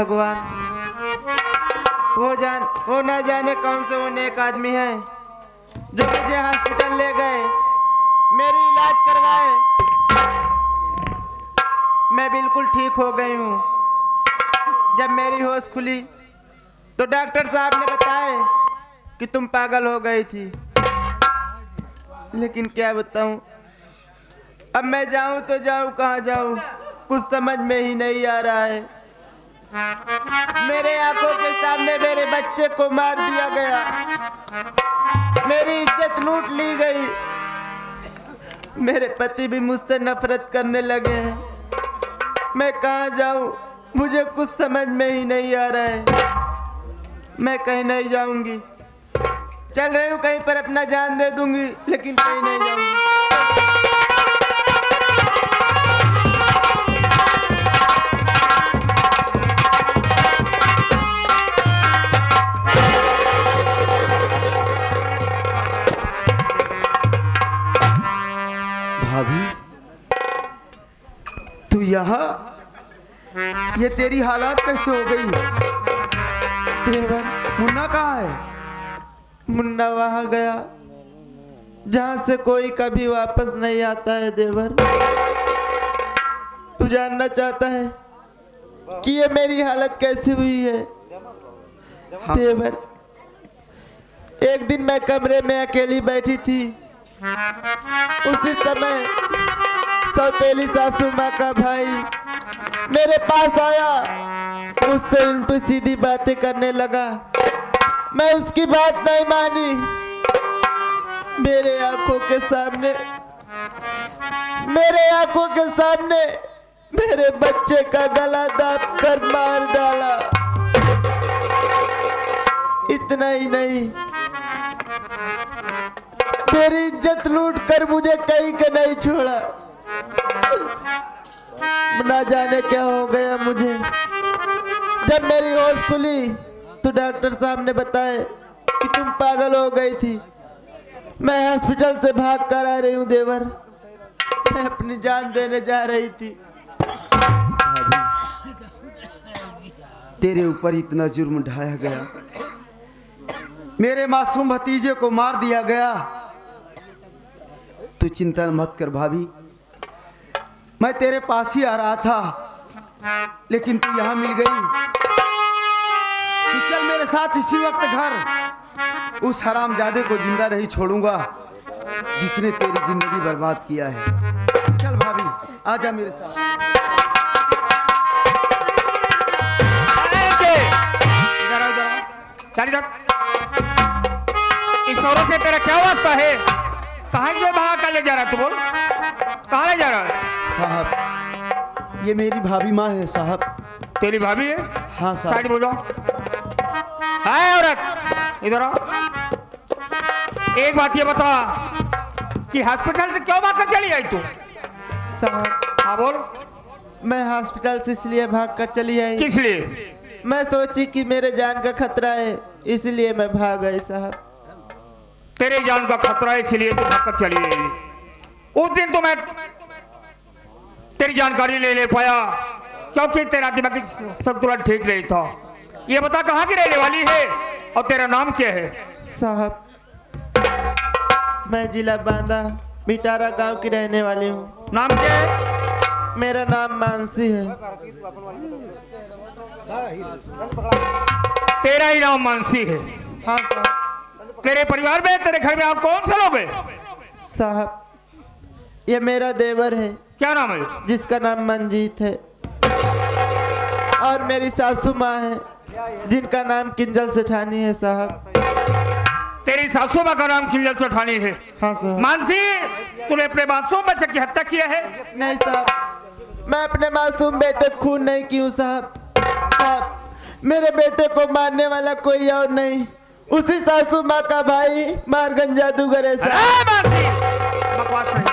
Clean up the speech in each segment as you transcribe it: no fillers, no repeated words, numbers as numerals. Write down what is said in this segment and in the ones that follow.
भगवान, वो ना जाने कौन से वो नेक आदमी है जो मुझे हॉस्पिटल ले गए, मेरी इलाज करवाए। मैं बिल्कुल ठीक हो गई हूँ। जब मेरी होश खुली तो डॉक्टर साहब ने बताया कि तुम पागल हो गई थी। लेकिन क्या बताऊं, अब मैं जाऊं तो जाऊं कहाँ जाऊं, कुछ समझ में ही नहीं आ रहा है। मेरे आंखों के सामने मेरे बच्चे को मार दिया गया, मेरी इज्जत लूट ली गई, मेरे पति भी मुझसे नफरत करने लगे हैं। मैं कहाँ जाऊं, मुझे कुछ समझ में ही नहीं आ रहा है। मैं कहीं नहीं जाऊंगी, चल रही हूँ कहीं पर अपना जान दे दूंगी, लेकिन कहीं नहीं जाऊंगी। भाभी, तू यहाँ? ये तेरी हालात कैसे हो गई? देवर, मुन्ना कहाँ है? मुन्ना वहां गया जहां से कोई कभी वापस नहीं आता है। देवर, तू जानना चाहता है कि ये मेरी हालत कैसी हुई है? हाँ। देवर, एक दिन मैं कमरे में अकेली बैठी थी, उसी समय सौतेली सासू माँ का भाई मेरे पास आया, मुझसे उल्टी सीधी बातें करने लगा। मैं उसकी बात नहीं मानी। मेरे आंखों के सामने मेरे बच्चे का गला दाब कर मार डाला। इतना ही नहीं, मेरी इज्जत लूट कर मुझे कहीं का नहीं छोड़ा। ना जाने क्या हो गया मुझे। जब मेरी होश खुली तो डॉक्टर साहब ने बताया कि तुम पागल हो गई थी। मैं हॉस्पिटल से भाग कर आ रही हूँ। देवर, मैं अपनी जान देने जा रही थी। तेरे ऊपर इतना जुर्म ढाया गया, मेरे मासूम भतीजे को मार दिया गया। तू चिंता मत कर भाभी, मैं तेरे पास ही आ रहा था, लेकिन तू यहाँ मिल गई। तू चल मेरे साथ इसी वक्त घर। उस हरामजादे को जिंदा नहीं छोड़ूंगा जिसने तेरी जिंदगी बर्बाद किया है। चल भाभी, आजा मेरे साथ। इस औरत से तेरा क्या वास्ता है? कहाँ से भागा कर ले जा रहा? तू बोल, कहाँ ले जा रहा है? साहब, ये मेरी भाभी माँ है साहब। तेरी भाभी है? हाँ साहब। साइड बोलो। हाय औरत, इधर आओ। एक बात ये बता कि हॉस्पिटल से क्यों भागकर चली आई तू? साहब, हाँ बोल। मैं हॉस्पिटल से इसलिए भागकर चली आई। किस लिए? मैं सोची कि मेरे जान का खतरा है, इसलिए मैं भाग गई साहब। तेरे जान का खतरा है इसलिए तू भागकर चली आई। उस दिन तो मैं तेरी जानकारी ले पाया क्योंकि तेरा दिमागी संतुलन ठीक नहीं था। ये बता कहाँ की रहने वाली है और तेरा नाम क्या है? साहब, मैं जिला बांदा बिटारा गांव की रहने वाली हूँ। नाम क्या है? मेरा नाम मानसी है। तेरा ही नाम मानसी है? हाँ साहब। तेरे परिवार में, तेरे घर में आप कौन से लोग हैं? साहब, ये मेरा देवर है। क्या नाम है? जिसका नाम मंजीत है। और मेरी सासू माँ है जिनका नाम किंजल सेठानी है साहब। तेरी सासू माँ का नाम किंजल सेठानी है? हाँ साहब। मानसी, तूने अपने मासूम बच्चे की हत्या किया है? नहीं साहब, मैं अपने मासूम बेटे को खून नहीं की हूँ साहब। साहब, मेरे बेटे को मारने वाला कोई और नहीं, उसी सासू माँ का भाई मारगन जादूगर है साहब। मानसी, बकवास नहीं।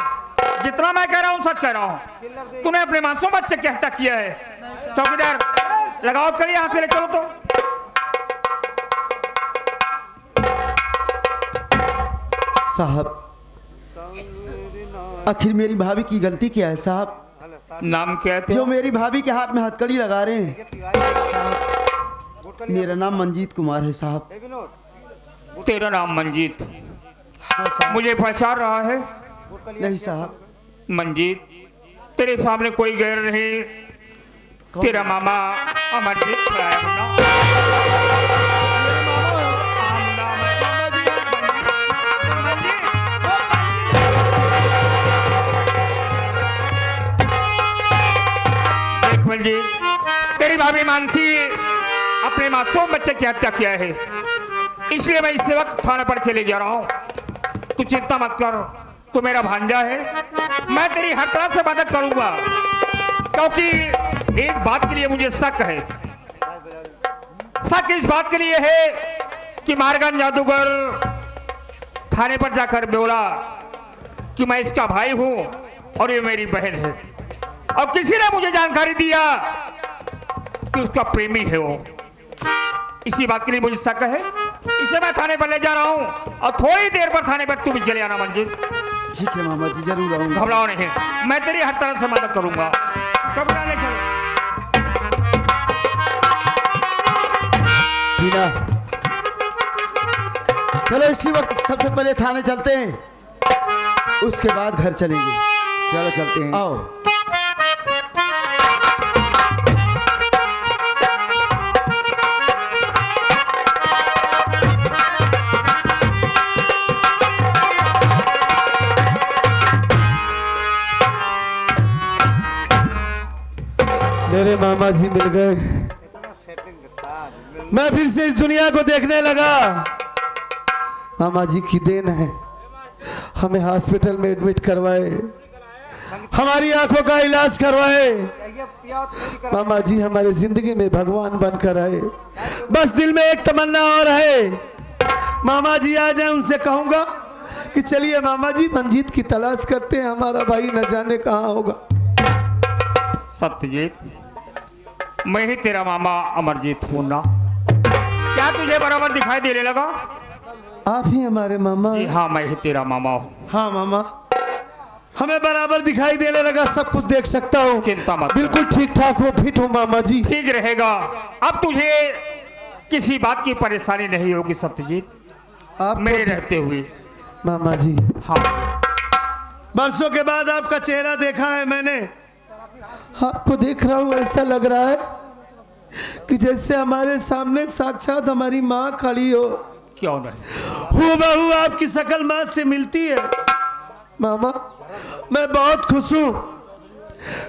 जितना मैं कह रहा हूँ सच कह रहा हूँ। तूने अपने मासूम बच्चे की हत्या किया है। चौकीदार, लगाओ कर यहाँ से ले चलो। तो साहब, आखिर मेरी भाभी की गलती क्या है साहब? नाम क्या है जो तेरा? मेरी भाभी के हाथ में हथकड़ी लगा रहे हैं साहब, मेरा नाम मंजीत कुमार है साहब। तेरा नाम मंजीत? हाँ साहब। मुझे पहचान रहा है? नहीं साहब। मंजीत, तेरे सामने कोई गैर नहीं, कौन? तेरा मामा अमरजीत खड़ा है मुन्ना। मेरे मामा हो? आम नाम है। मामा जी। मंजीत, देख मंजीत, तेरी भाभी मानसी अपने मासूम बच्चे की हत्या किया है, इसलिए मैं इस वक्त थाने पर चले जा रहा हूँ। तू चिंता मत कर, तू मेरा भांजा है, मैं तेरी हर तरह से मदद करूंगा, क्योंकि एक बात के लिए मुझे शक है। शक इस बात के लिए है कि मारगन जादूगर थाने पर जाकर बोला कि मैं इसका भाई हूं और ये मेरी बहन है, और किसी ने मुझे जानकारी दिया कि उसका प्रेमी है वो। इसी बात के लिए मुझे शक है, इसे मैं थाने पर ले जा रहा हूं, और थोड़ी देर पर थाने पर तू भी चले आना मंजिल। ठीक है मामा जी, जरूर आऊंगा। घबराओ नहीं, मैं तेरी हर तरह से मदद करूंगा। घबराने चलो। टीना, चलो इसी वक्त सबसे पहले थाने चलते हैं, उसके बाद घर चलेंगे। चलो चलते हैं। आओ। मेरे मामा जी मिल गए। मैं फिर से इस दुनिया को देखने लगा। मामा जी की देन है, हमें हॉस्पिटल में एडमिट करवाए, हमारी आंखों का इलाज करवाए। मामा जी हमारे जिंदगी में भगवान बनकर आए। बस दिल में एक तमन्ना और है, मामा जी आ जाए, उनसे कहूंगा कि चलिए मामा जी मंजीत की तलाश करते हैं, हमारा भाई न जाने कहाँ होगा। सत्यजीत, मैं ही तेरा मामा अमरजीत हूं ना? क्या तुझे बराबर दिखाई देने लगा? आप ही हमारे मामा। जी हाँ, मैं ही तेरा मामा हूँ। हाँ मामा, हमें बराबर दिखाई देने लगा, सब कुछ देख सकता हूँ। चिंता मत कर। बिल्कुल ठीक ठाक हो, फिट हो मामा जी। ठीक रहेगा, अब तुझे किसी बात की परेशानी नहीं होगी सत्यजीत, आप मेरे रहते हुए। मामा जी, हाँ, बरसों के बाद आपका चेहरा देखा है मैंने। आपको देख रहा हूँ, ऐसा लग रहा है कि जैसे हमारे सामने साक्षात हमारी माँ खड़ी हो। क्यों नहीं? हूबहू आपकी शकल माँ से मिलती है। मामा, मैं बहुत खुश हूँ,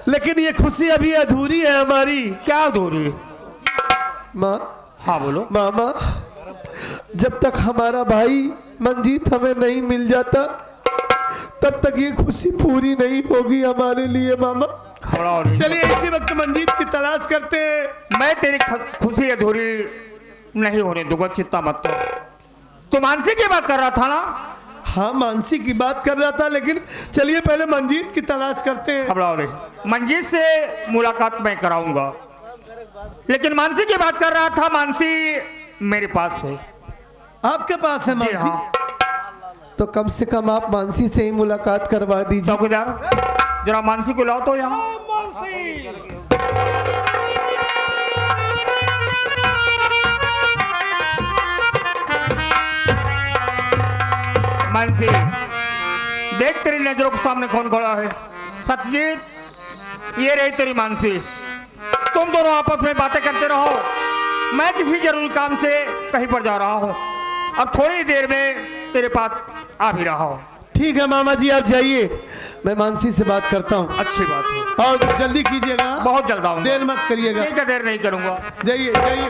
लेकिन ये खुशी अभी अधूरी है हमारी। क्या अधूरी? माँ, हाँ बोलो। मामा, जब तक हमारा भाई मंजीत हमें नहीं मिल जाता, तब तक ये खुशी पूरी नहीं होगी हमारे लिए। मामा, घबराओ नहीं। चलिए इसी वक्त मंजीत की तलाश करते हैं। मैं तेरी खुशी अधूरी नहीं होने दूंगा, चिंता मत कर। तू मानसी की बात कर रहा था ना? हाँ, मानसी की बात कर रहा था, लेकिन चलिए पहले मंजीत की तलाश करते हैं। घबराओ नहीं, मंजीत से मुलाकात मैं कराऊंगा, लेकिन मानसी की बात कर रहा था। मानसी मेरे पास है। आपके पास है जी मानसी? हाँ। तो कम से कम आप मानसी से ही मुलाकात करवा दीजिए। चौकीदार, जरा मानसी को लाओ तो यहाँ। मानसी, देख तेरी नजरों के सामने कौन खड़ा है। सत्यजीत, ये रही तेरी मानसी। तुम दोनों आपस में बातें करते रहो, मैं किसी जरूरी काम से कहीं पर जा रहा हूँ, अब थोड़ी देर में तेरे पास आ भी रहा हूँ। ठीक है मामा जी, आप जाइए, मैं मानसी से बात करता हूँ। अच्छी बात है, और जल्दी कीजिएगा, बहुत जल्द आऊंगा। देर मत करिएगा। ठीक है, देर नहीं करूंगा। जाइए जाइए।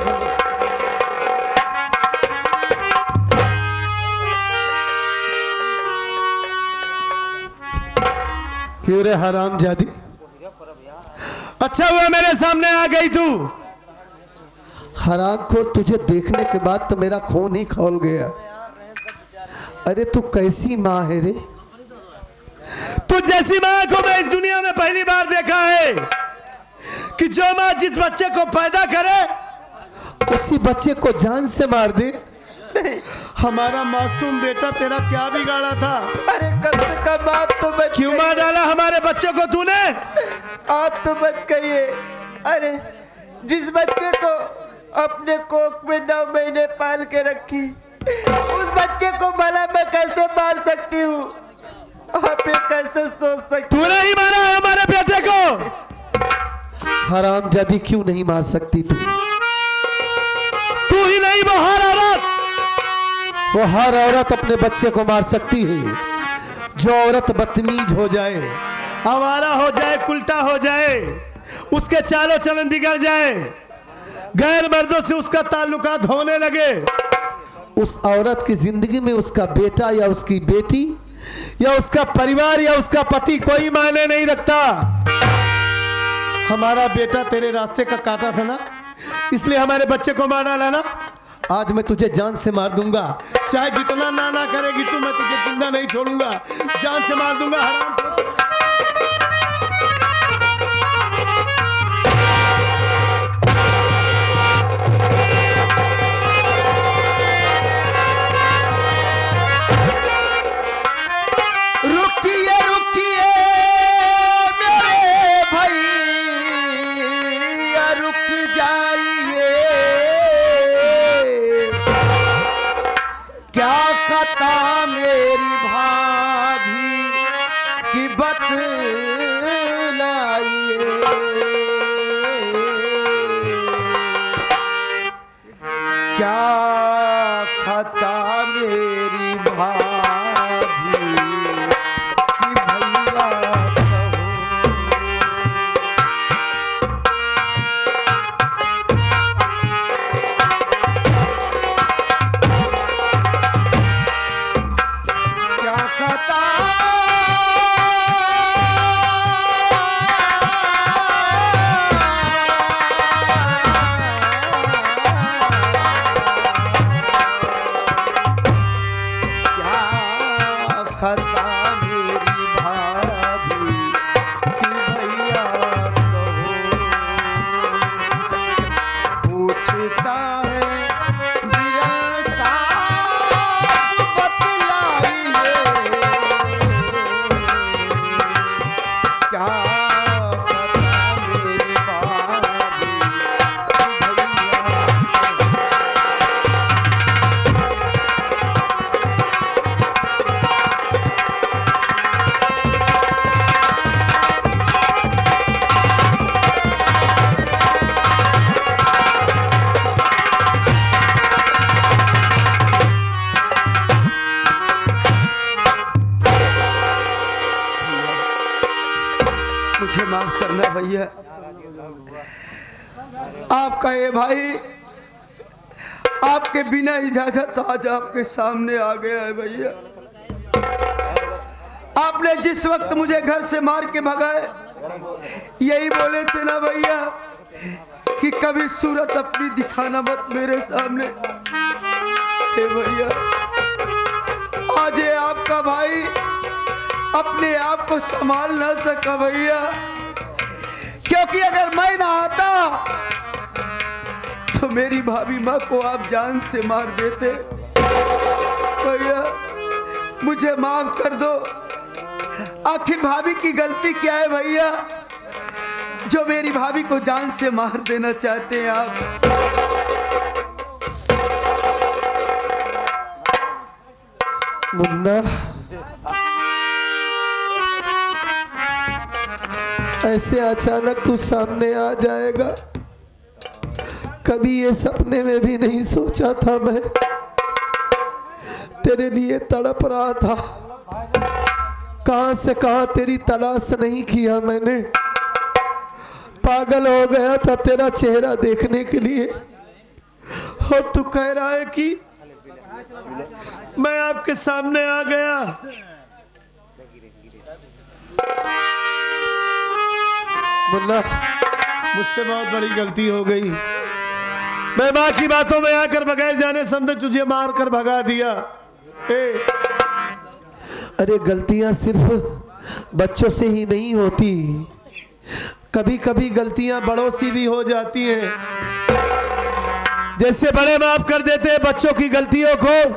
क्यों रे हराम जादी, अच्छा हुआ मेरे सामने आ गई तू। हराम को तुझे देखने के बाद तो मेरा खून ही खौल गया। अरे तू कैसी माँ है रे? तू जैसी माँ को मैं इस दुनिया में पहली बार देखा है, कि जो माँ जिस बच्चे को पैदा करे उसी बच्चे को जान से मार दे। हमारा मासूम बेटा तेरा क्या बिगाड़ा था? अरे कम से कम आप तो बच्चे। क्यों मार डाला हमारे बच्चे को तूने? आप तो मत कहिए। अरे जिस बच्चे को अपने कोख में 9 महीने पाल के रखी, उस बच्चे को भला मैं कैसे मार सकती हूँ? आप ये कैसे सोच सकते? तू नहीं मारा है हमारे बेटे को? हरामजादी क्यों नहीं मार सकती तू? तू ही नहीं, वो हर औरत, वो हर औरत अपने बच्चे को मार सकती है। जो औरत बदतमीज हो जाए, आवारा हो जाए, उल्टा हो जाए, उसके चालों चलन बिगड़ जाए, गैर मर्दों से उसका ताल्लुकात होने लगे, उस औरत की जिंदगी में उसका बेटा या उसकी बेटी या उसका परिवार या उसका पति कोई मायने नहीं रखता। हमारा बेटा तेरे रास्ते का काटा था ना, इसलिए हमारे बच्चे को मारना लाना। आज मैं तुझे जान से मार दूंगा, चाहे जितना ना करेगी तू, मैं तुझे जिंदा नहीं छोड़ूंगा, जान से मार दूंगा। हराम मुझे माफ करना भैया। आपका ये भाई आपके बिना इजाजत आज आपके सामने आ गया है भैया। आपने जिस वक्त मुझे घर से मार के भगाए, यही बोले थे ना भैया कि कभी सूरत अपनी दिखाना मत मेरे सामने। हे भैया, आज ये आपका भाई अपने आप को संभाल ना सका भैया, क्योंकि अगर मैं ना आता तो मेरी भाभी माँ को आप जान से मार देते। भैया मुझे माफ कर दो। आखिर भाभी की गलती क्या है भैया, जो मेरी भाभी को जान से मार देना चाहते हैं आप? मुन्ना, ऐसे अचानक तू सामने आ जाएगा, कभी ये सपने में भी नहीं सोचा था। मैं तेरे लिए तड़प रहा था, कहां से कहां तेरी तलाश नहीं किया मैंने। पागल हो गया था तेरा चेहरा देखने के लिए, और तू कह रहा है कि मैं आपके सामने आ गया। मुन्ना, मुझसे बहुत बड़ी गलती हो गई। मैं माँ की बातों में आकर बगैर जाने समझे तुझे मार कर भगा दिया। अरे गलतियां सिर्फ बच्चों से ही नहीं होती, कभी कभी गलतियां बड़ों से भी हो जाती हैं। जैसे बड़े माफ कर देते हैं बच्चों की गलतियों को,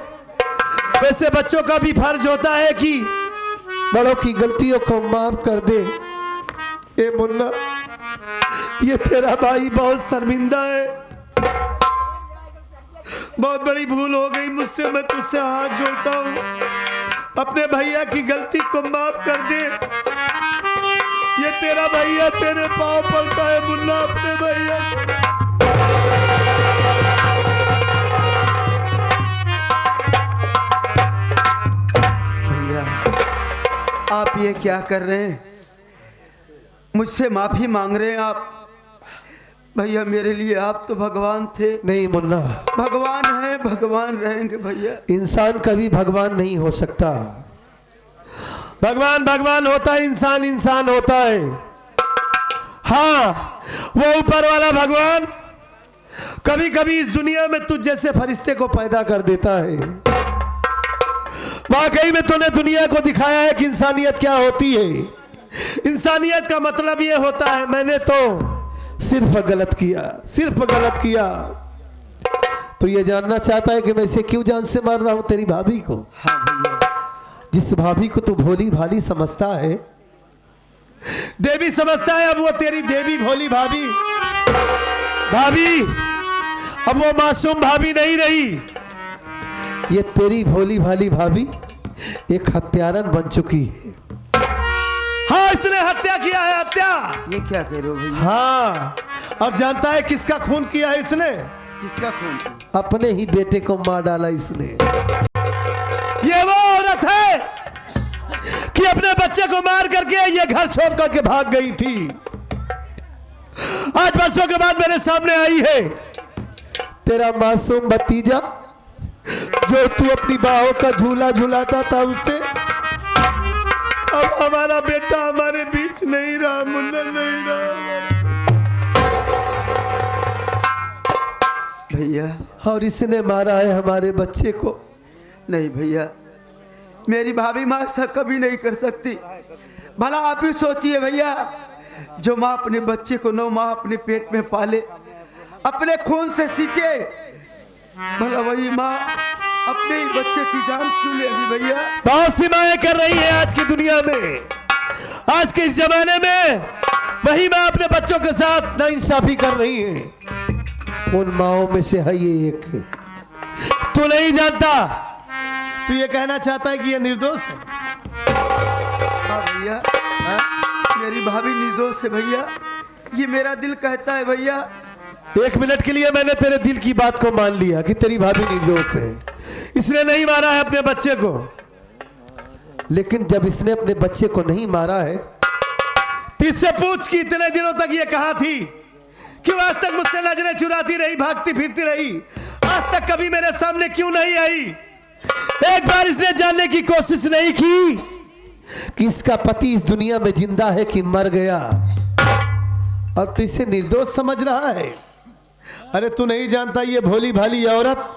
वैसे बच्चों का भी फर्ज होता है कि बड़ों की गलतियों को माफ कर दे। ए मुन्ना, ये तेरा भाई बहुत शर्मिंदा है। बहुत बड़ी भूल हो गई मुझसे, मैं तुझसे हाथ जोड़ता हूँ, अपने भैया की गलती को माफ कर दे। ये तेरा भैया तेरे पाँव पड़ता है मुन्ना, अपने भैया। भैया आप ये क्या कर रहे हैं? मुझसे माफी मांग रहे हैं आप? भैया मेरे लिए आप तो भगवान थे। नहीं मुन्ना, भगवान है, भगवान रहेंगे भैया। इंसान कभी भगवान नहीं हो सकता। भगवान भगवान होता है, इंसान इंसान होता है। हाँ, वो ऊपर वाला भगवान कभी कभी इस दुनिया में तुझ जैसे फरिश्ते को पैदा कर देता है। वाकई में तूने दुनिया को दिखाया है कि इंसानियत क्या होती है। इंसानियत का मतलब ये होता है, मैंने तो सिर्फ गलत किया, सिर्फ गलत किया। तो ये जानना चाहता है कि मैं इसे क्यों जान से मार रहा हूं तेरी भाभी को? हाँ भैया। जिस भाभी को तू भोली भाली समझता है, देवी समझता है, अब वो तेरी देवी भोली भाभी भाभी अब वो मासूम भाभी नहीं रही। ये तेरी भोली भाली भाभी एक हत्यारन बन चुकी है। हाँ, इसने हत्या किया है, हत्या। ये क्या कह रहे हो भैया? हाँ, और जानता है किसका खून किया है इसने? किसका खून? अपने ही बेटे को मार डाला इसने। ये वो औरत है कि अपने बच्चे को मार करके ये घर छोड़ करके भाग गई थी। आज वर्षों के बाद मेरे सामने आई है तेरा मासूम भतीजा, जो तू अपनी बाहों का झूला झूलाता था उससे। अब हमारा बेटा हमारे बीच नहीं रहा मुन्ना, नहीं रहा भैया। और इसने मारा है हमारे बच्चे को। नहीं भैया, मेरी भाभी माँ ऐसा कभी नहीं कर सकती। भला आप ही सोचिए भैया, जो माँ अपने बच्चे को 9 माह अपने पेट में पाले, अपने खून से सींचे, भला वही माँ अपने ही बच्चे की जान क्यों लेगी भैया? बहुत सी माएं कर रही है आज की दुनिया में, आज के इस जमाने में वही माँ अपने बच्चों के साथ नाइंसाफी कर रही है। उन माओं में से है ये एक। तू नहीं जानता, तू ये कहना चाहता है कि ये निर्दोष है? हाँ भैया, मेरी भाभी निर्दोष है भैया, ये मेरा दिल कहता है भैया। 1 मिनट के लिए मैंने तेरे दिल की बात को मान लिया कि तेरी भाभी निर्दोष है, इसने नहीं मारा है अपने बच्चे को। लेकिन जब इसने अपने बच्चे को नहीं मारा है, तो इससे पूछ कि इतने दिनों तक ये कहां थी, क्यों आज तक मुझसे नजरें चुराती रही, भागती फिरती रही, आज तक कभी मेरे सामने क्यों नहीं आई? एक बार इसने जानने की कोशिश नहीं की कि इसका पति इस दुनिया में जिंदा है कि मर गया, और तू इसे निर्दोष समझ रहा है। अरे तू नहीं जानता, ये भोली भाली औरत,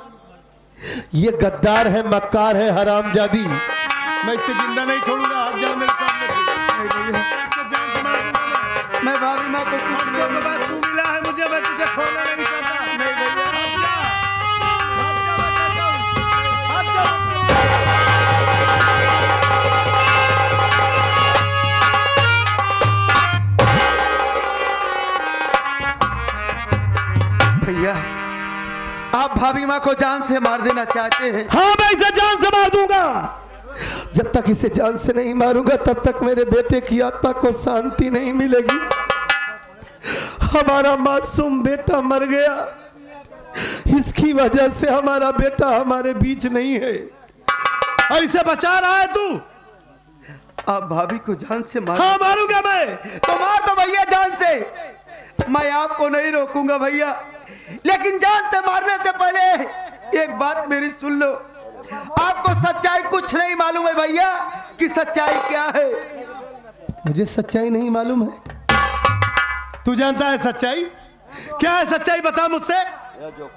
ये गद्दार है, मक्कार है, हरामजादी। मैं इसे जिंदा नहीं छोड़ूंगा। हट जा मेरे सामने तू। नहीं भैया, इसे जान से मार दूंगा मैं भाभी माँ को कुछ वर्षों के बाद तू मिला है मुझे, मैं तुझे खोना नहीं चाहता। नहीं भैया। हट जा, हट जा, मैं कहता हूं, हट जा। भैया, आप भाभी माँ को जान से मार देना चाहते हैं? हाँ, मैं इसे जान से मार दूंगा। जब तक इसे जान से नहीं मारूंगा तब तक मेरे बेटे की आत्मा को शांति नहीं मिलेगी। हमारा मासूम बेटा मर गया, इसकी वजह से हमारा बेटा हमारे बीच नहीं है, और इसे बचा रहा है तू। आप भाभी को जान से मार? हाँ, मारूंगा मैं। तो मार दो भैया जान से, मैं आपको नहीं रोकूंगा भैया, लेकिन जान से मारने से पहले एक बात मेरी सुन लो। आपको सच्चाई कुछ नहीं मालूम है भैया कि सच्चाई क्या है। मुझे सच्चाई नहीं मालूम है, तू जानता है सच्चाई क्या है? सच्चाई बता मुझसे।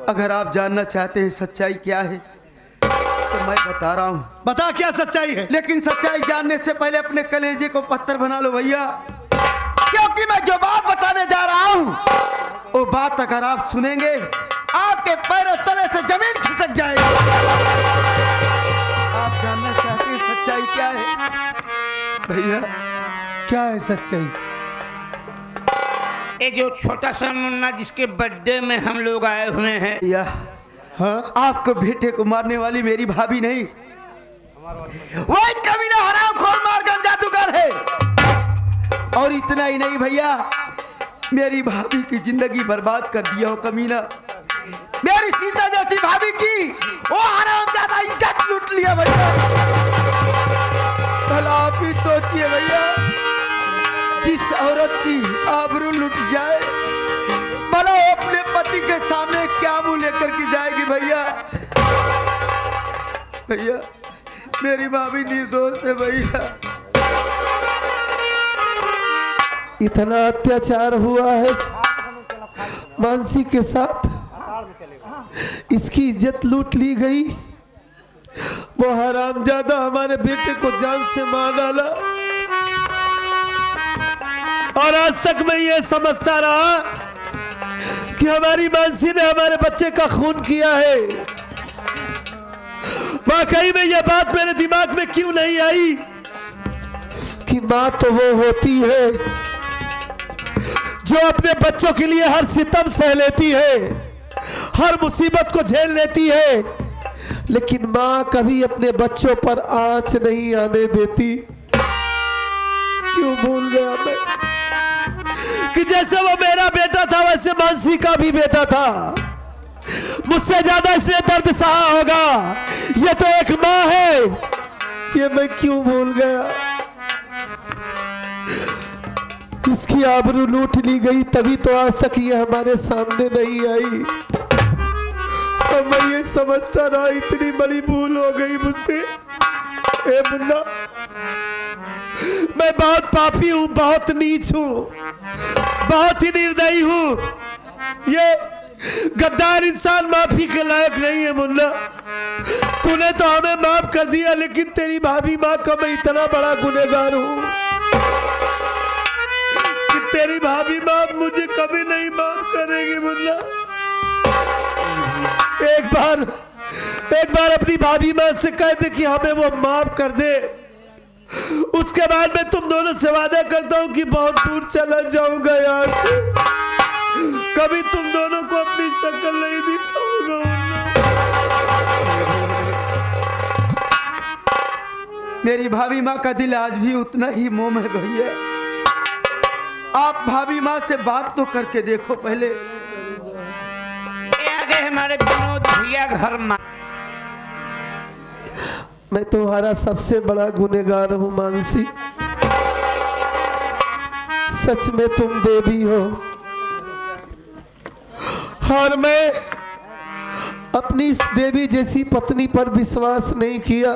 अगर आप जानना चाहते हैं सच्चाई क्या है तो मैं बता रहा हूँ। बता क्या सच्चाई है। लेकिन सच्चाई जानने से पहले अपने कलेजे को पत्थर बना लो भैया, क्योंकि मैं जो बात बताने जा रहा हूँ वो बात अगर आप सुनेंगे आपके पैरों तले से जमीन खिसक जाएगी। आप जानना चाहते हैं सच्चाई क्या है भैया? क्या है सच्चाई? ये जो छोटा सा मुन्ना जिसके बर्थडे में हम लोग आए हुए हैं, भैया हाँ आपको बेटे को मारने वाली मेरी भाभी नहीं, वही कमीना हरामखोर मारकर जादूगर है। और इतना ही नहीं भैया, मेरी भाभी की जिंदगी बर्बाद कर दिया हो कमीना। मेरी सीता जैसी भाभी की वो हरामजादा इज्जत लूट लिया भैया। भला आप ही सोचिए भैया, जिस औरत की आबरू लुट जाए, भला वो अपने पति के सामने क्या मुंह लेकर के जाएगी भैया। भैया मेरी भाभी निर्दोष है भैया। इतना अत्याचार हुआ है मानसी के साथ, इसकी इज्जत लूट ली गई। वो हरामजादा हमारे बेटे को जान से मार डाला, और आज तक मैं ये समझता रहा कि हमारी मानसी ने हमारे बच्चे का खून किया है। वाकई में ये बात मेरे दिमाग में क्यों नहीं आई कि माँ तो वो होती है जो अपने बच्चों के लिए हर सितम सह लेती है, हर मुसीबत को झेल लेती है, लेकिन माँ कभी अपने बच्चों पर आंच नहीं आने देती। क्यों भूल गया मैं कि जैसे वो मेरा बेटा था वैसे मानसी का भी बेटा था। मुझसे ज्यादा इसने दर्द सहा होगा, ये तो एक माँ है, ये मैं क्यों भूल गया। इसकी आबरू लूट ली गई, तभी तो आज तक ये हमारे सामने नहीं आई। और मैं ये समझता रहा इतनी बड़ी भूल हो गई मुझसे। ए मुन्ना, मैं बहुत पापी हूँ, बहुत नीच हूँ, बहुत ही निर्दयी हूँ। ये गद्दार इंसान माफी के लायक नहीं है मुन्ना। तूने तो हमें माफ कर दिया, लेकिन तेरी भाभी माँ का मैं इतना बड़ा गुनहगार हूँ कि तेरी भाभी माँ मुझे कभी नहीं माफ करेगी मुन्ना। एक बार अपनी भाभी माँ से कह दे कि हमें वो माफ कर दे। उसके बाद मैं तुम दोनों से वादा करता हूँ कि बहुत दूर चला जाऊंगा यहाँ से, कभी तुम दोनों को अपनी शक्ल नहीं दिखाऊंगा मुन्ना। मेरी भाभी माँ का दिल आज भी उतना ही मोम है भैया। आप भाभी माँ से बात तो करके देखो पहले। ये आ गए हमारे विनोद भैया घर में। मैं तुम्हारा सबसे बड़ा गुनहगार हूँ मानसी, सच में तुम देवी हो। और मैं अपनी इस देवी जैसी पत्नी पर विश्वास नहीं किया।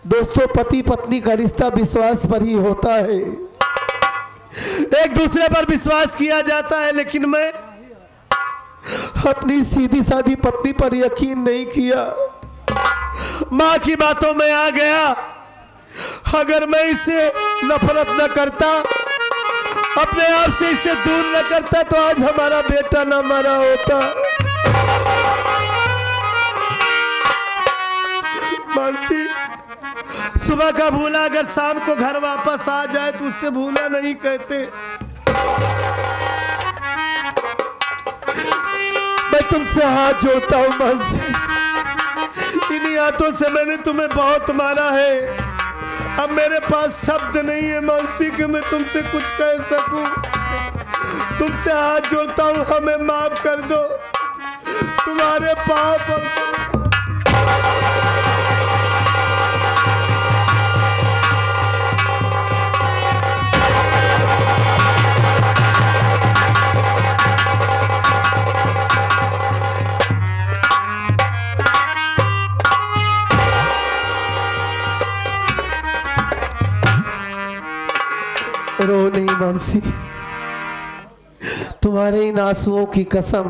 दोस्तों, पति पत्नी का रिश्ता विश्वास पर ही होता है, एक दूसरे पर विश्वास किया जाता है, लेकिन मैं अपनी सीधी सादी पत्नी पर यकीन नहीं किया। माँ की बातों में आ गया। अगर मैं इसे नफरत न करता, अपने आप से इसे दूर न करता, तो आज हमारा बेटा न मरा होता। मानसी, सुबह का भूला अगर शाम को घर वापस आ जाए तो उससे भूला नहीं कहते। मैं तुमसे हाथ जोड़ता हूँ मानसी, इन्हीं हाथों से मैंने तुम्हें बहुत मारा है। अब मेरे पास शब्द नहीं है मानसी कि मैं तुमसे कुछ कह सकूं। तुमसे हाथ जोड़ता हूँ, हमें माफ कर दो, तुम्हारे पाँव पड़ता हूं। रो नहीं मानसी, तुम्हारे इन आंसुओं की कसम,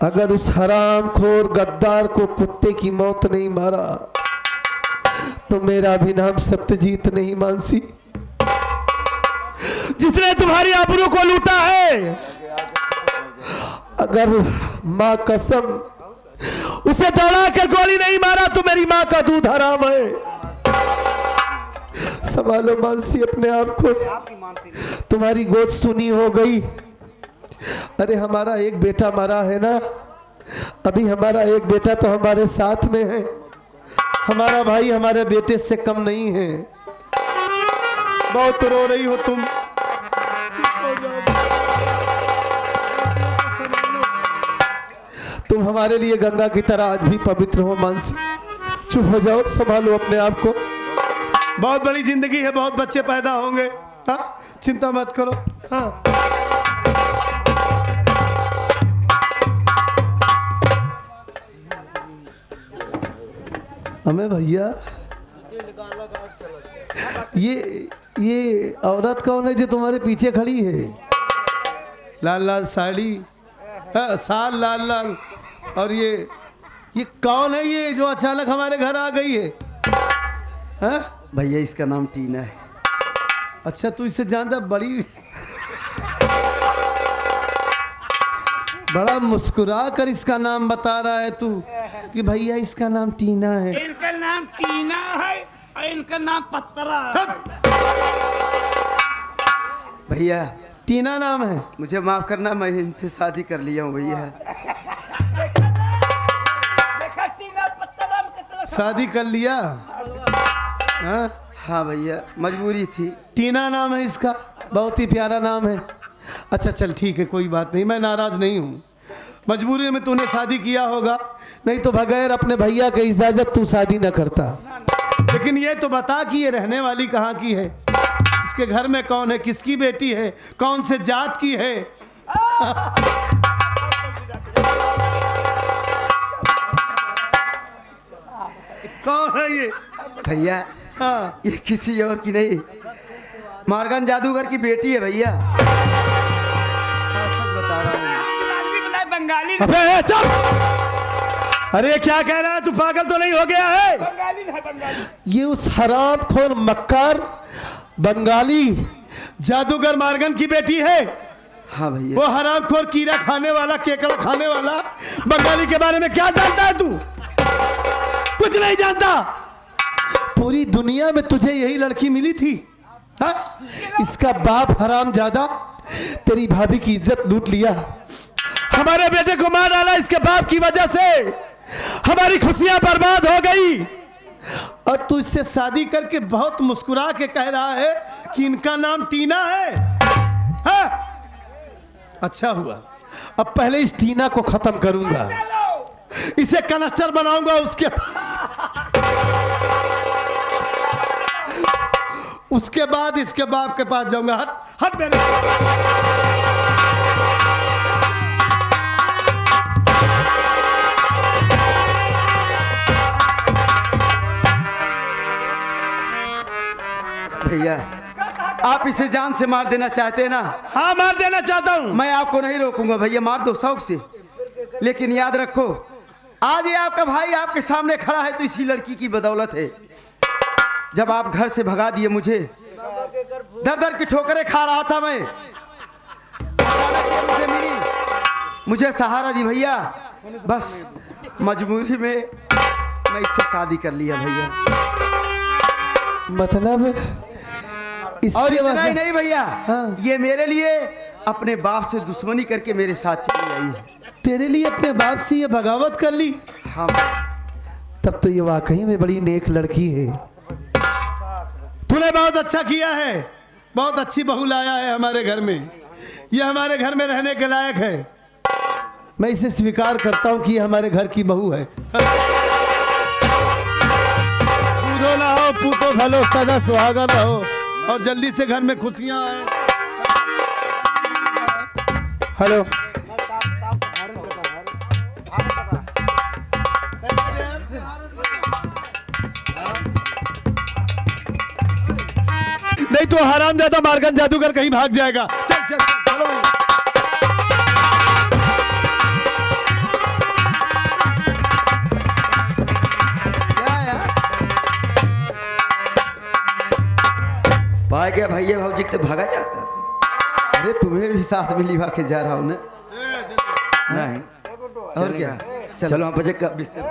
अगर उस हरामखोर गद्दार को कुत्ते की मौत नहीं मारा तो मेरा भी नाम सत्यजीत नहीं मानसी। जिसने तुम्हारी आबरू को लूटा है, अगर माँ कसम उसे दौड़ा कर गोली नहीं मारा तो मेरी माँ का दूध हराम है। संभालो मानसी अपने आप को। तुम्हारी गोद सुनी हो गई। अरे हमारा एक बेटा मरा है ना, अभी हमारा एक बेटा तो हमारे साथ में है। हमारा भाई हमारे बेटे से कम नहीं है। बहुत रो रही हो तुम। तुम हमारे लिए गंगा की तरह आज भी पवित्र हो मानसी। चुप हो जाओ, संभालो अपने आप को। बहुत बड़ी जिंदगी है, बहुत बच्चे पैदा होंगे। हाँ, चिंता मत करो। हाँ, हमें भैया ये औरत कौन है जो तुम्हारे पीछे खड़ी है? लाल लाल साड़ी, हाँ, साल लाल लाल। और ये कौन है ये जो अचानक हमारे घर आ गई है? हाँ भैया इसका नाम टीना है। अच्छा, तू इसे जानता? बड़ा मुस्कुरा कर इसका नाम बता रहा है तू कि भैया इसका नाम टीना है। इनका नाम टीना है और इनका नाम पत्तरा। भैया टीना नाम है। मुझे माफ करना, मैं इनसे शादी कर लिया हूँ भैया। देखा टीना पत्तरा में कितना शादी कर लिया? हाँ हाँ भैया, मजबूरी थी। टीना नाम है इसका, बहुत ही प्यारा नाम है। अच्छा चल ठीक है, कोई बात नहीं, मैं नाराज नहीं हूँ। मजबूरी में तूने शादी किया होगा, नहीं तो बगैर अपने भैया के इजाजत तू शादी न करता। लेकिन ये तो बता कि ये रहने वाली कहाँ की है, इसके घर में कौन है, किसकी बेटी है, कौन से जात की है? कौन है ये? भैया हाँ, ये किसी और की नहीं, मार्गन जादूगर की बेटी है भैया। हाँ, सच बता रहा हूँ। बंगाली अबे चुप! अरे क्या कह रहा है तू? पागल तो नहीं हो गया है? बंगाली है बंगाली। ये उस हरामखोर मक्कार बंगाली जादूगर मार्गन की बेटी है। हाँ भैया। वो हरामखोर कीड़ा खाने वाला, केकड़ा खाने वाला बंगाली के बारे में क्या जानता है तू? कुछ नहीं जानता। पूरी दुनिया में तुझे यही लड़की मिली थी। हा? इसका बाप हरामजादा तेरी भाभी की इज्जत लूट लिया, हमारे बेटे को मार डाला। इसके बाप की वजह से हमारी खुशियां बर्बाद हो गई। और तू इससे शादी करके बहुत मुस्कुरा के कह रहा है कि इनका नाम टीना है। हाँ? अच्छा हुआ, अब पहले इस टीना को खत्म करूंगा, इसे कनस्टर बनाऊंगा, उसके बाद इसके बाप के पास जाऊंगा। हट हट मेरे। भैया आप इसे जान से मार देना चाहते हैं ना? हाँ मार देना चाहता हूं। मैं आपको नहीं रोकूंगा भैया, मार दो शौक से, लेकिन याद रखो आज ये आपका भाई आपके सामने खड़ा है तो इसी लड़की की बदौलत है। जब आप घर से भगा दिए मुझे, दर दर की ठोकरें खा रहा था मैं, मुझे मिली, मुझे सहारा दी भैया। बस मजबूरी में मैं इससे शादी कर लिया भैया। मतलब और इतना ही नहीं भैया, हाँ। ये मेरे लिए अपने बाप से दुश्मनी करके मेरे साथ चली आई है। तेरे लिए अपने बाप से ये बगावत कर ली? हाँ। तब तो ये वाकई में बड़ी नेक लड़की है। तूने बहुत अच्छा किया है, बहुत अच्छी बहू लाया है हमारे घर में। ये हमारे घर में रहने के लायक है। मैं इसे स्वीकार करता हूँ कि ये हमारे घर की बहू है। पूतो ना हो, पूतो भलो, सदा सुहागा रहो और जल्दी से घर में खुशियां आए। हेलो, नहीं तो हरामजादा मार्गन जादूगर कहीं भाग जाएगा। चल चल चलो भाई क्या भैया भाजी तो भागा जाता। अरे तुम्हें भी साथ में लिवा के जा रहा हूँ ना। नहीं और क्या, चलो हम बजे का बिस्तर